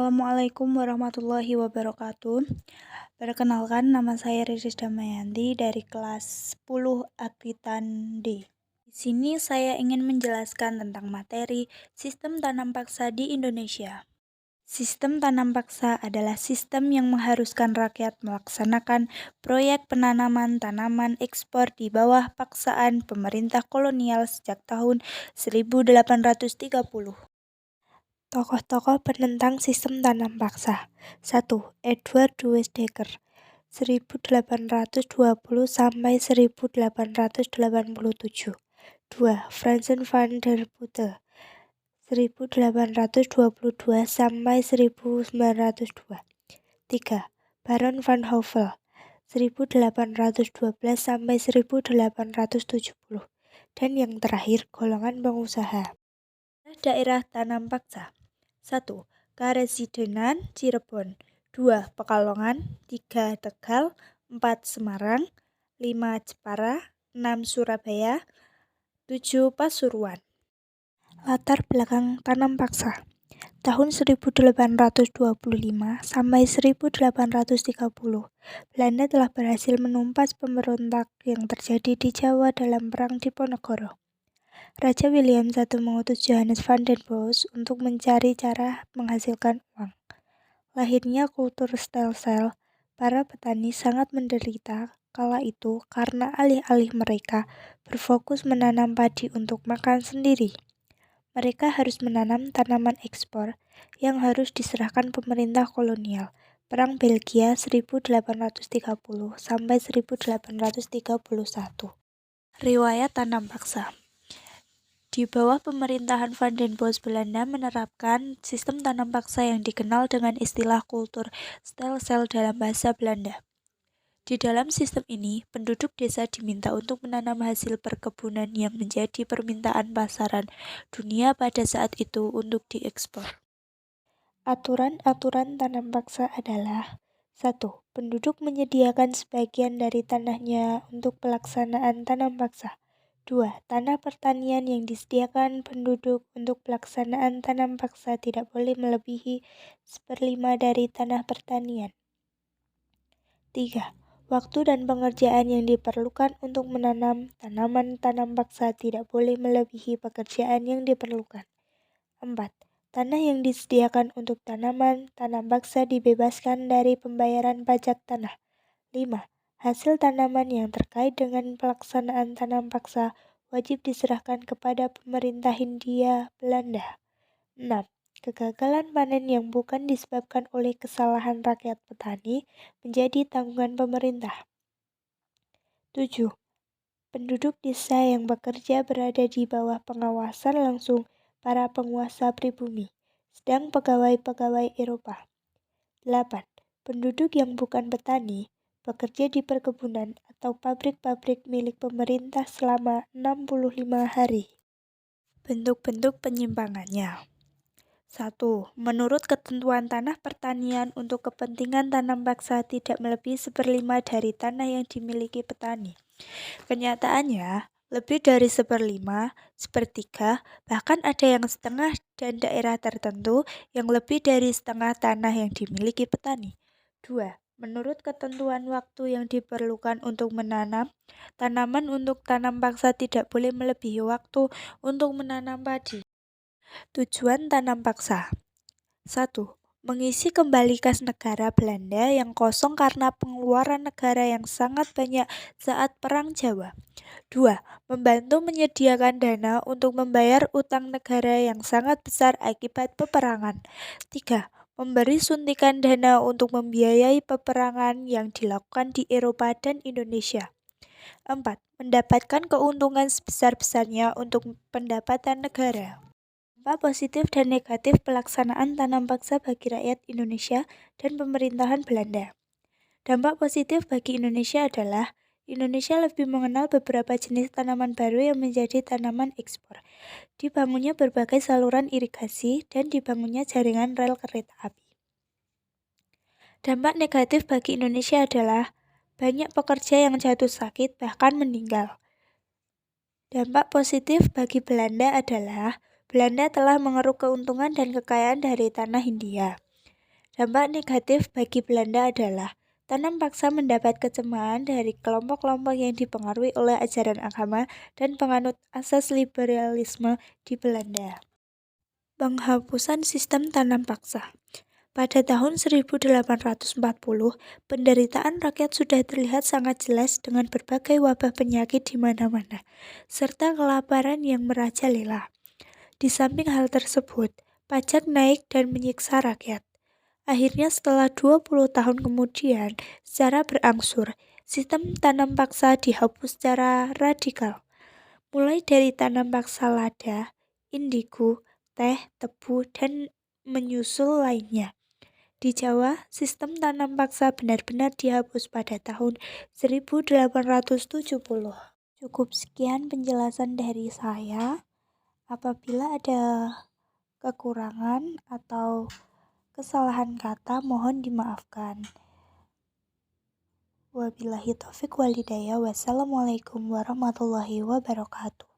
Assalamualaikum warahmatullahi wabarakatuh. Perkenalkan, nama saya Riris Damayanti dari kelas 10 Agritan D. Di sini saya ingin menjelaskan tentang materi sistem tanam paksa di Indonesia. Sistem tanam paksa adalah sistem yang mengharuskan rakyat melaksanakan proyek penanaman tanaman ekspor di bawah paksaan pemerintah kolonial sejak tahun 1830. Tokoh-tokoh penentang sistem tanam paksa. 1. Edward Louis Dekker 1820 sampai 1887. 2. Francis van der Putte 1822 sampai 1902. 3. Baron van Hove 1812 sampai 1870. Dan yang terakhir, golongan pengusaha. Daerah tanam paksa. 1. Karesidenan Cirebon, 2. Pekalongan, 3. Tegal, 4. Semarang, 5. Jepara, 6. Surabaya, 7. Pasuruan. Latar belakang tanam paksa. Tahun 1825 sampai 1830, Belanda telah berhasil menumpas pemberontak yang terjadi di Jawa dalam Perang Diponegoro. Raja William I mengutus Johannes van den Bos untuk mencari cara menghasilkan uang. Lahirnya kultur stelsel, para petani sangat menderita kala itu karena alih-alih mereka berfokus menanam padi untuk makan sendiri. Mereka harus menanam tanaman ekspor yang harus diserahkan pemerintah kolonial. Perang Belgia 1830 sampai 1831. Riwayat tanam paksa. Di bawah pemerintahan Van den Bos, Belanda menerapkan sistem tanam paksa yang dikenal dengan istilah kultur stelsel dalam bahasa Belanda. Di dalam sistem ini, penduduk desa diminta untuk menanam hasil perkebunan yang menjadi permintaan pasaran dunia pada saat itu untuk diekspor. Aturan-aturan tanam paksa adalah: 1. Penduduk menyediakan sebagian dari tanahnya untuk pelaksanaan tanam paksa. 2. Tanah pertanian yang disediakan penduduk untuk pelaksanaan tanam paksa tidak boleh melebihi 1/5 dari tanah pertanian. 3. Waktu dan pengerjaan yang diperlukan untuk menanam tanaman tanam paksa tidak boleh melebihi pekerjaan yang diperlukan. 4. Tanah yang disediakan untuk tanaman tanam paksa dibebaskan dari pembayaran pajak tanah. 5. Hasil tanaman yang terkait dengan pelaksanaan tanam paksa wajib diserahkan kepada pemerintah Hindia Belanda. 6. Kegagalan panen yang bukan disebabkan oleh kesalahan rakyat petani menjadi tanggungan pemerintah. 7. Penduduk desa yang bekerja berada di bawah pengawasan langsung para penguasa pribumi, sedang pegawai-pegawai Eropa. 8. Penduduk yang bukan petani bekerja di perkebunan atau pabrik-pabrik milik pemerintah selama 65 hari. Bentuk-bentuk penyimpangannya. 1. Menurut ketentuan tanah pertanian untuk kepentingan tanam paksa tidak melebihi 1/5 dari tanah yang dimiliki petani. Kenyataannya, lebih dari 1/5, 1/3, bahkan ada yang setengah dan daerah tertentu yang lebih dari setengah tanah yang dimiliki petani. 2. Menurut ketentuan waktu yang diperlukan untuk menanam, tanaman untuk tanam paksa tidak boleh melebihi waktu untuk menanam padi. Tujuan tanam paksa. 1. Mengisi kembali kas negara Belanda yang kosong karena pengeluaran negara yang sangat banyak saat Perang Jawa. 2. Membantu menyediakan dana untuk membayar utang negara yang sangat besar akibat peperangan. 3. Memberi suntikan dana untuk membiayai peperangan yang dilakukan di Eropa dan Indonesia. 4. Mendapatkan keuntungan sebesar-besarnya untuk pendapatan negara. Dampak positif dan negatif pelaksanaan tanam paksa bagi rakyat Indonesia dan pemerintahan Belanda. Dampak positif bagi Indonesia adalah Indonesia lebih mengenal beberapa jenis tanaman baru yang menjadi tanaman ekspor. Dibangunnya berbagai saluran irigasi dan dibangunnya jaringan rel kereta api. Dampak negatif bagi Indonesia adalah banyak pekerja yang jatuh sakit bahkan meninggal. Dampak positif bagi Belanda adalah Belanda telah mengeruk keuntungan dan kekayaan dari tanah Hindia. Dampak negatif bagi Belanda adalah tanam paksa mendapat kecemahan dari kelompok-kelompok yang dipengaruhi oleh ajaran agama dan penganut asas liberalisme di Belanda. Penghapusan sistem tanam paksa. Pada tahun 1840, penderitaan rakyat sudah terlihat sangat jelas dengan berbagai wabah penyakit di mana-mana, serta kelaparan yang merajalela. Di samping hal tersebut, pajak naik dan menyiksa rakyat. Akhirnya setelah 20 tahun kemudian, secara berangsur, sistem tanam paksa dihapus secara radikal. Mulai dari tanam paksa lada, indigo, teh, tebu, dan menyusul lainnya. Di Jawa, sistem tanam paksa benar-benar dihapus pada tahun 1870. Cukup sekian penjelasan dari saya. Apabila ada kekurangan atau kesalahan kata, mohon dimaafkan. Wabillahi taufiq wal hidayah. Wassalamualaikum warahmatullahi wabarakatuh.